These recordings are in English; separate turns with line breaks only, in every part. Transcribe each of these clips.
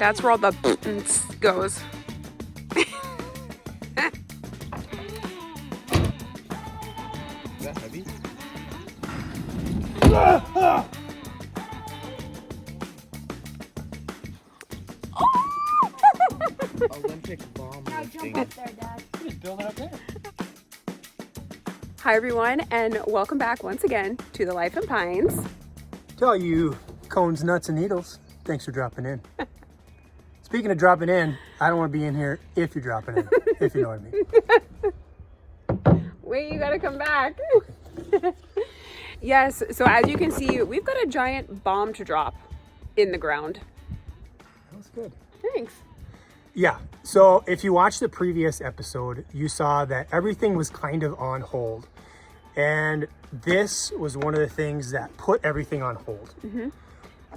That's where all the goes.
Is that heavy? Olympic bomb lifting.
Jump up there, Dad.
Just build it up there.
Hi everyone, and welcome back once again to the Life in Pines.
To all you cones, nuts, and needles, thanks for dropping in. Speaking of dropping in, I don't want to be in here if you're dropping in, if you know what I mean.
Wait, you gotta come back. Yes, so as you can see, we've got a giant bomb to drop in the ground.
That was good.
Thanks.
Yeah, so if you watched the previous episode, you saw that everything was kind of on hold. And this was one of the things that put everything on hold.
Mm-hmm.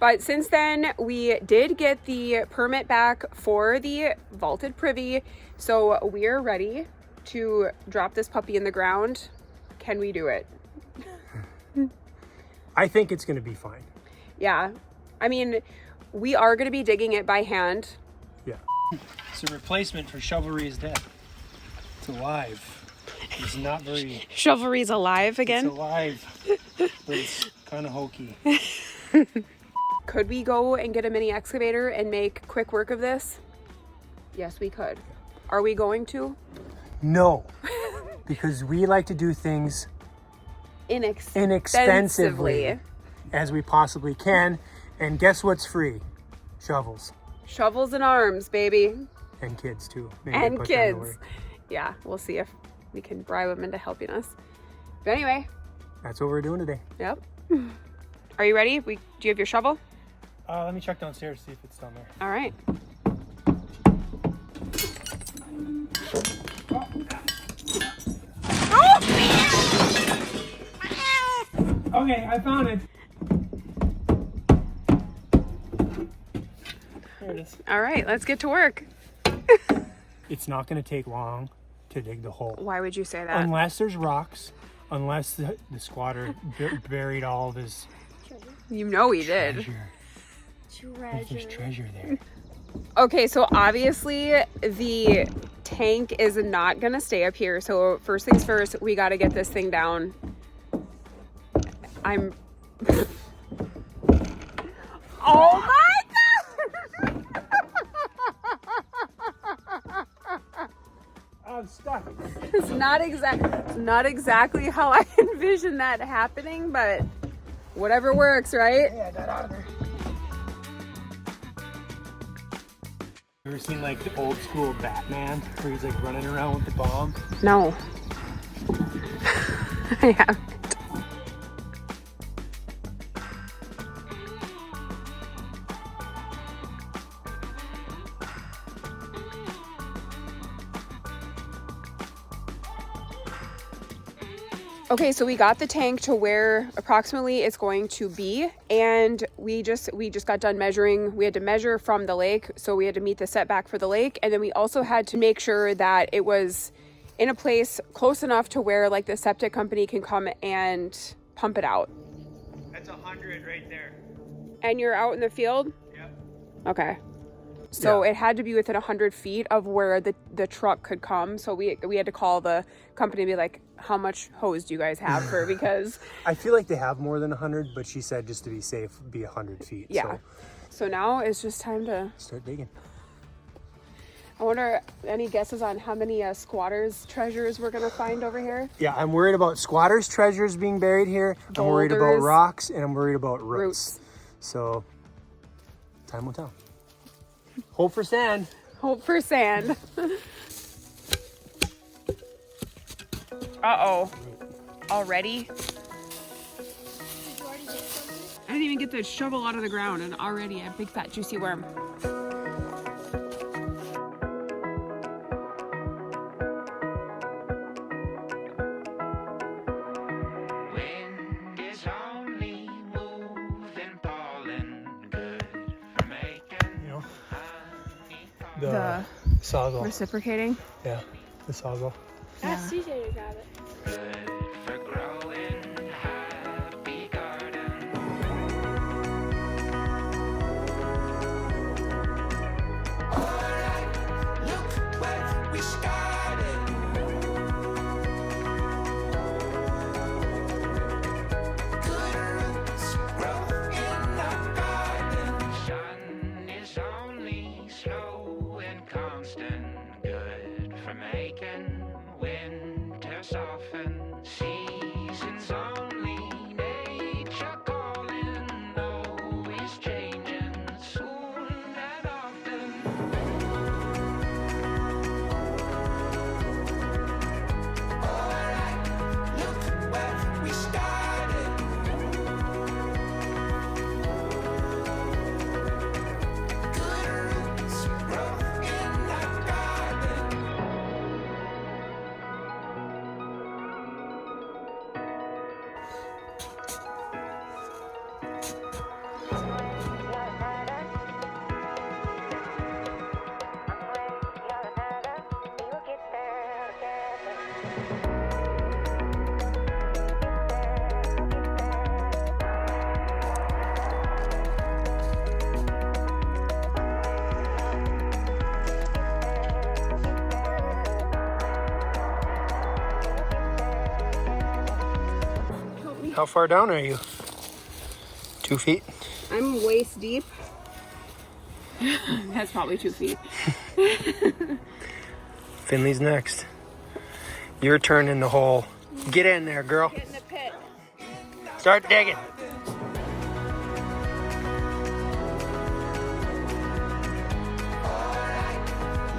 But since then, we did get the permit back for the vaulted privy. So we're ready to drop this puppy in the ground. Can we do it?
I think it's going to be fine.
Yeah. I mean, we are going to be digging it by hand.
Yeah.
It's a replacement for Chivalry is Dead. It's alive. It's not very...
Chivalry's alive again?
It's alive, but it's kind of hokey.
Could we go and get a mini excavator and make quick work of this? Yes, we could. Are we going to?
No, because we like to do things inexpensively as we possibly can. And guess what's free? Shovels.
Shovels and arms, baby.
And kids too.
And kids. Yeah, we'll see if we can bribe them into helping us. But anyway.
That's what we're doing today.
Yep. Are you ready? Do you have your shovel?
Let me check downstairs, see if it's down there.
All right.
Okay, I found it.
There it is.
All right, let's get to work.
It's not going to take long to dig the hole.
Why would you say that?
Unless there's rocks, unless the squatter buried all of his
You know he did.
treasure. If there's treasure there.
Okay, so obviously the tank is not gonna stay up here. So first things first, we gotta get this thing down. Oh my God!
I'm stuck.
It's not exactly how I envisioned that happening, but whatever works, right?
Yeah, I got out of there. You ever seen like the old school Batman where he's like running around with the bomb?
No. I haven't. Okay, so we got the tank to where approximately it's going to be, and we just got done measuring. We had to measure from the lake, so we had to meet the setback for the lake, and then we also had to make sure that it was in a place close enough to where like the septic company can come and pump it out.
That's 100 right there.
And you're out in the field?
Yep.
Okay. So
Yeah.
it had to be within 100 feet of where the truck could come. So we had to call the company and be like, how much hose do you guys have for, because
I feel like they have more than 100, but she said just to be safe, be 100 feet.
yeah. So now it's just time to
Start digging.
I wonder, any guesses on how many squatters' treasures we're gonna find over here?
Yeah, I'm worried about squatters' treasures being buried here. I'm worried about
Boulders.
rocks, and I'm worried about roots.
Roots.
So, time will tell. Hope for sand.
Hope for sand. Uh-oh. Already? I didn't even get the shovel out of the ground, and already a big fat juicy worm.
The sawzall.
Reciprocating.
Yeah, the sawzall.
Ask CJ to grab it.
soften seasons only. Nature calling, always changing, soon and often. Alright, look where we started. Good roots grow in the garden.
How far down are you? 2 feet?
I'm waist deep. That's probably 2 feet.
Finley's next. Your turn in the hole. Get in there, girl.
Get in the pit.
Start digging.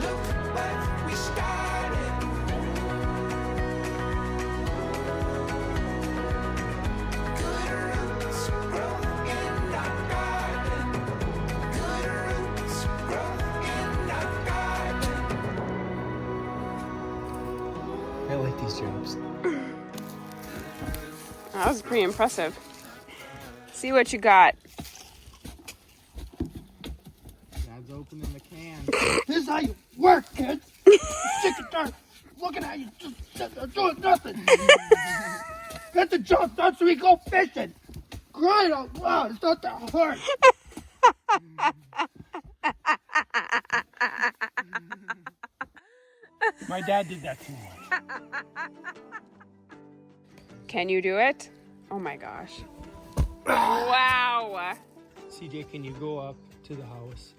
Look where we started. Good roots grow in the garden. Good roots grow in the garden.
I like these jumps.
That was pretty impressive. See what you got.
Dad's opening the can. This is how you work, kids. Sick and tired. Looking at you just sitting there doing nothing. Get the jump done so we go fishing. Crying out loud. It's not that hard.
My dad did that too.
Can you do it? Oh my gosh. Wow.
CJ, can you go up to the house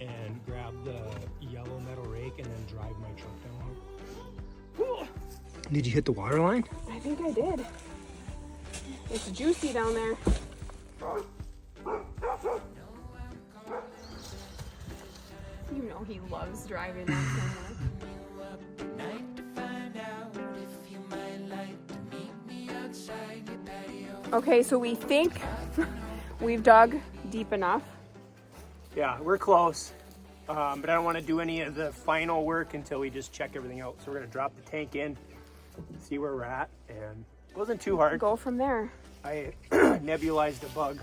and grab the yellow metal rake and then drive my truck down here? Did you hit the water line?
I think I did. It's juicy down there. You know he loves driving that somewhere.
Night to find out if you might like to meet me outside your patio.
Okay, so we think we've dug deep enough.
Yeah, we're close. But I don't want to do any of the final work until we just check everything out. So we're going to drop the tank in, see where we're at, and it wasn't too hard.
Go from there.
I nebulized a bug.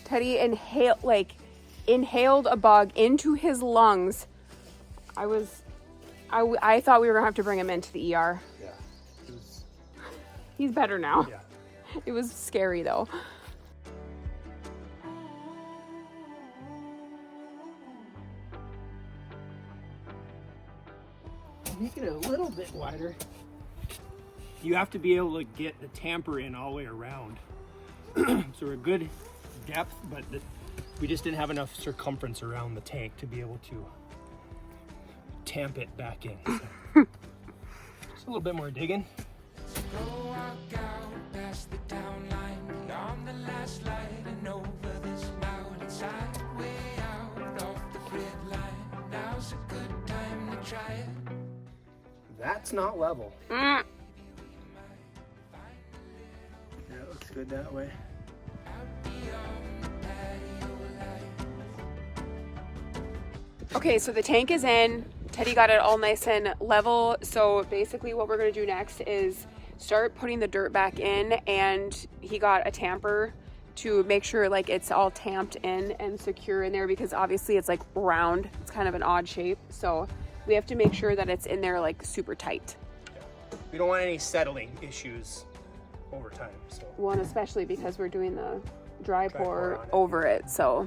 Teddy inhaled a bug into his lungs. I thought we were gonna have to bring him into the ER.
Yeah.
He's better now.
Yeah.
It was scary though.
Make it a little bit wider.
You have to be able to get the tamper in all the way around. So we're good depth, but we just didn't have enough circumference around the tank to be able to tamp it back in. So. Just a little bit more digging.
Go walk out past the town line, on the last light and over this mountainside, way out off the grid line. Now's a good time to try it.
That's not level. Yeah, it looks good that way.
Okay, so the tank is in. Teddy got it all nice and level. So basically what we're gonna do next is start putting the dirt back in, and he got a tamper to make sure like it's all tamped in and secure in there, because obviously it's like round. It's kind of an odd shape. So we have to make sure that it's in there like super tight.
We don't want any settling issues over time. So
One, especially because we're doing the dry
pour
pour
on it.
over it. So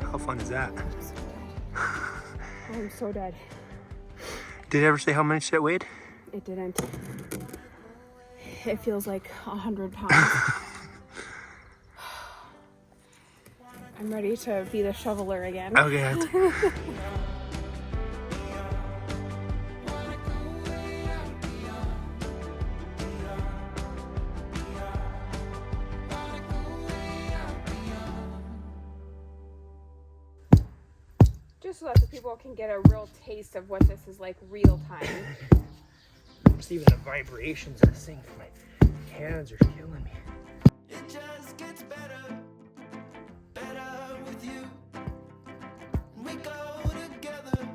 how fun is that?
I'm so dead.
Did it ever say how much that weighed?
It didn't. it feels like 100 pounds. I'm ready to be the shoveler again.
Okay.
Just so that the people can get a real taste of what this is like real time.
Just even the vibrations of this thing, my hands are killing me.
It just gets better, better with you. We go together,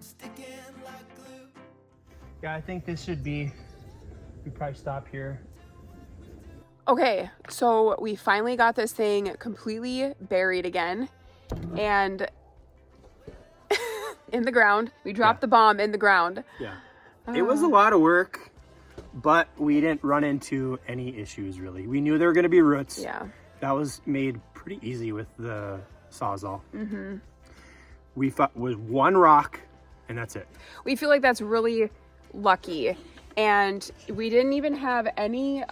sticking like glue.
Yeah, I think this should be, we probably stop here.
Okay, so we finally got this thing completely buried again. And in the ground. We dropped the bomb in the ground.
Yeah. It was a lot of work, but we didn't run into any issues really. We knew there were going to be roots.
Yeah.
That was made pretty easy with the Sawzall. We thought was one rock and that's it.
We feel like that's really lucky. And we didn't even have any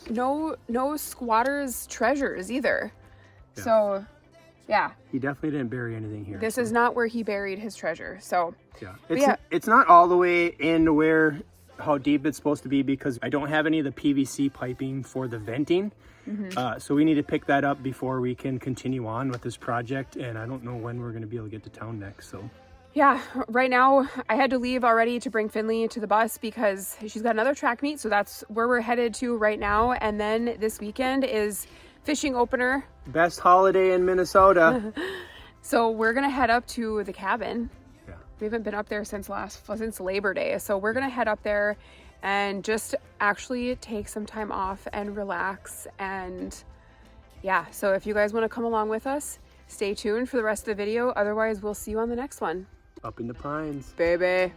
no squatters treasures either.
Yeah.
So yeah,
He definitely didn't bury anything here.
this is not where he buried his treasure. So
Yeah. It's not all the way in where how deep it's supposed to be because I don't have any of the PVC piping for the venting. So we need to pick that up before we can continue on with this project. And I don't know when we're going to be able to get to town next. So
yeah, right now I had to leave already to bring Finley to the bus because she's got another track meet. So that's where we're headed to right now. And then this weekend is fishing opener.
best holiday in Minnesota.
So we're going to head up to the cabin.
Yeah.
We haven't been up there since Labor Day. So we're going to head up there and just actually take some time off and relax. And yeah, so if you guys want to come along with us, stay tuned for the rest of the video. Otherwise, we'll see you on the next one.
Up in the pines.
Baby.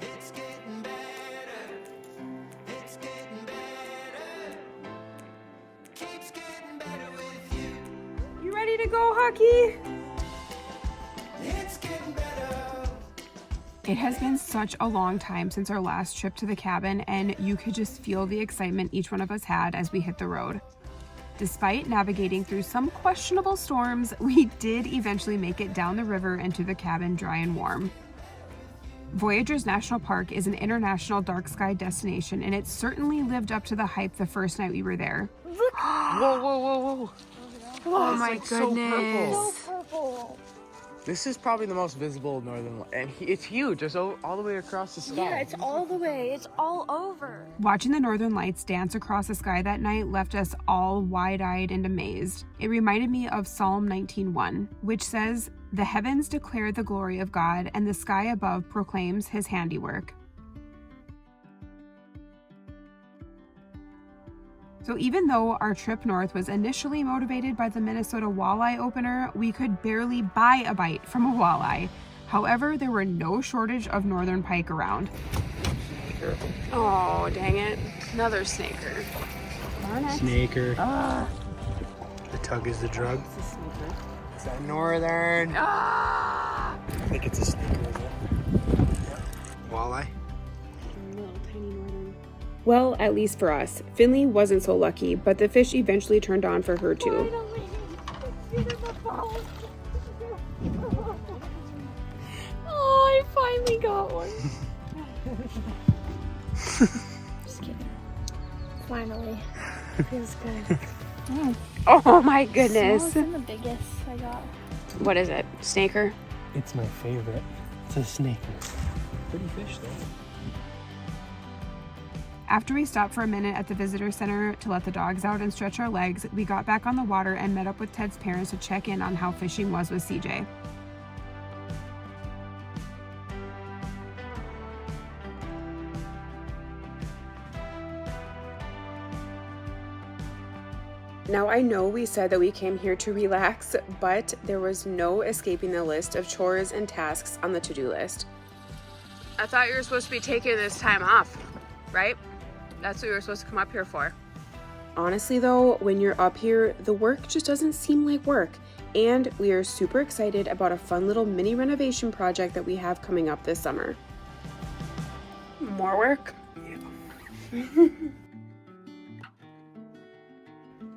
It's getting better. It's getting better. Keeps getting better with you.
You ready to go, Hockey?
It's getting better.
It has been such a long time since our last trip to the cabin, and you could just feel the excitement each one of us had as we hit the road. Despite navigating through some questionable storms, we did eventually make it down the river and to the cabin dry and warm. Voyageurs National Park is an international dark sky destination, and it certainly lived up to the hype the first night we were there.
Whoa.
Oh my
like so
goodness.
purple. This is probably the most visible northern light, and it's huge. It's all the way across the sky.
Yeah, it's all the way. It's all over.
Watching the northern lights dance across the sky that night left us all wide-eyed and amazed. It reminded me of Psalm 19:1, which says, "The heavens declare the glory of God, and the sky above proclaims his handiwork." So even though our trip north was initially motivated by the Minnesota walleye opener, we could barely buy a bite from a walleye. However, there were no shortage of northern pike around. Oh, dang it. Another snaker. Darn it.
Snaker. The tug is the drug.
It's a northern.
Ah!
I think it's a snaker, is it?
Walleye.
Little tiny northern. Well, at least for us. Finley wasn't so lucky, but the fish eventually turned on for her too.
Oh, I finally got one. Just kidding. Finally. Feels good.
Oh my goodness.
Smallest and the biggest I got.
What is it? Snaker?
It's my favorite. It's a snaker. Pretty fish though.
After we stopped for a minute at the visitor center to let the dogs out and stretch our legs, we got back on the water and met up with Ted's parents to check in on how fishing was with CJ. Now, I know we said that we came here to relax, but there was no escaping the list of chores and tasks on the to-do list. I thought you were supposed to be taking this time off, right? That's what you were supposed to come up here for. Honestly though, when you're up here, the work just doesn't seem like work. And we are super excited about a fun little mini renovation project that we have coming up this summer. More work?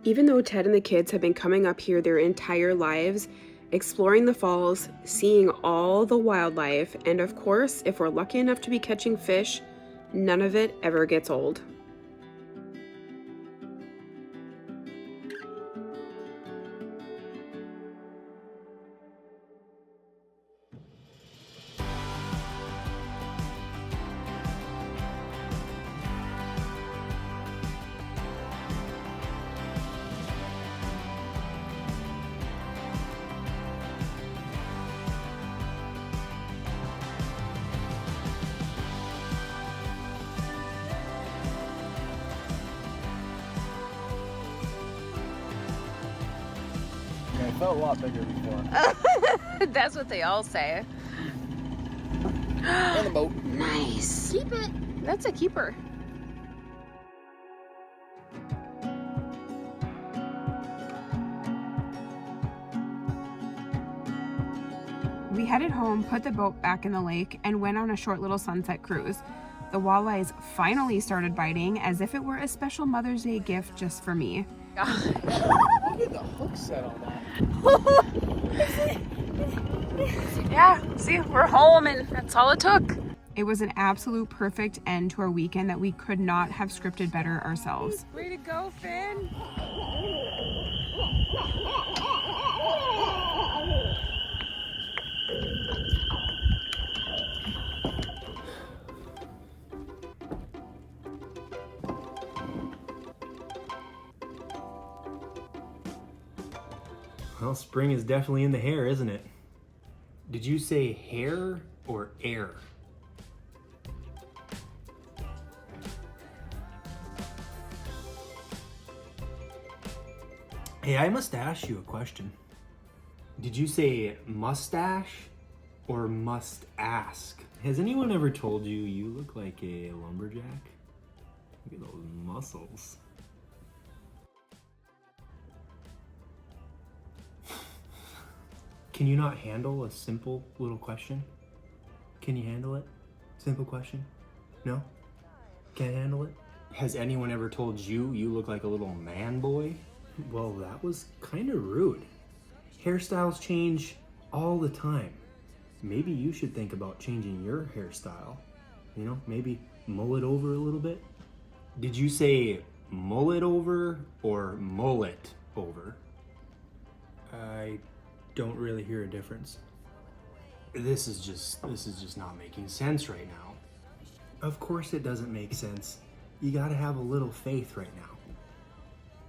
Even though Ted and the kids have been coming up here their entire lives, exploring the falls, seeing all the wildlife, and of course, if we're lucky enough to be catching fish, none of it ever gets old.
Yeah, it felt a lot bigger before.
That's what they all say.
On the boat.
Nice. Keep it. That's a keeper. We headed home, put the boat back in the lake, and went on a short little sunset cruise. The walleyes finally started biting as if it were a special Mother's Day gift just for me.
Look at the hook set on that.
Yeah, see, we're home and that's all it took. It was an absolute perfect end to our weekend that we could not have scripted better ourselves. Way to go, Finn.
Well, spring is definitely in the hair, isn't it? Did you say hair or air? Hey, I must ask you a question. Did you say mustache or must ask? Has anyone ever told you you look like a lumberjack? Look at those muscles. Can you not handle a simple little question? Can you handle it? Simple question? No? Can't handle it? Has anyone ever told you you look like a little man boy? Well, that was kind of rude. Hairstyles change all the time. Maybe you should think about changing your hairstyle. You know, maybe mull it over a little bit. Did you say mullet over or mullet over? I don't really hear a difference. This is just not making sense right now. Of course it doesn't make sense. You gotta have a little faith right now.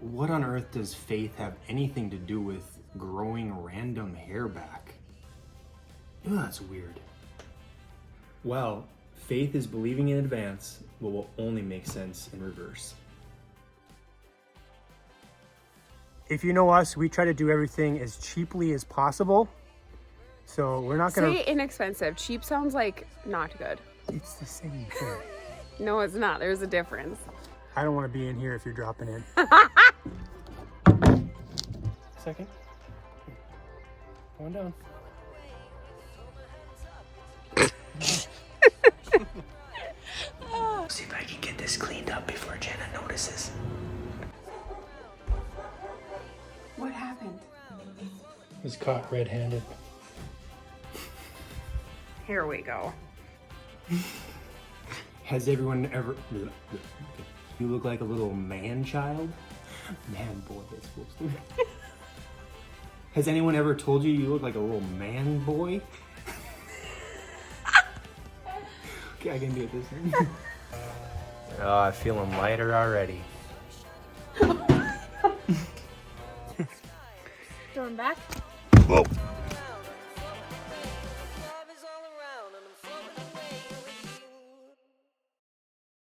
What on earth does faith have anything to do with growing random hair back? Ew, that's weird. Well, faith is believing in advance what will only make sense in reverse. If you know us, we try to do everything as cheaply as possible. So we're not gonna
Say inexpensive. Cheap sounds like not good.
It's the same thing.
No, it's not. There's a difference.
I don't want to be in here if you're dropping in. Second. Going down. See if I can get this cleaned up before Jenna notices.
What happened?
Was caught red-handed.
Here we go.
Has everyone ever... You look like a little man-child? Man boy, it's supposed to be. Has anyone ever told you you look like a little man boy? Okay, I can do it this time. Oh, I'm feeling lighter already.
Throw him back.
Whoa.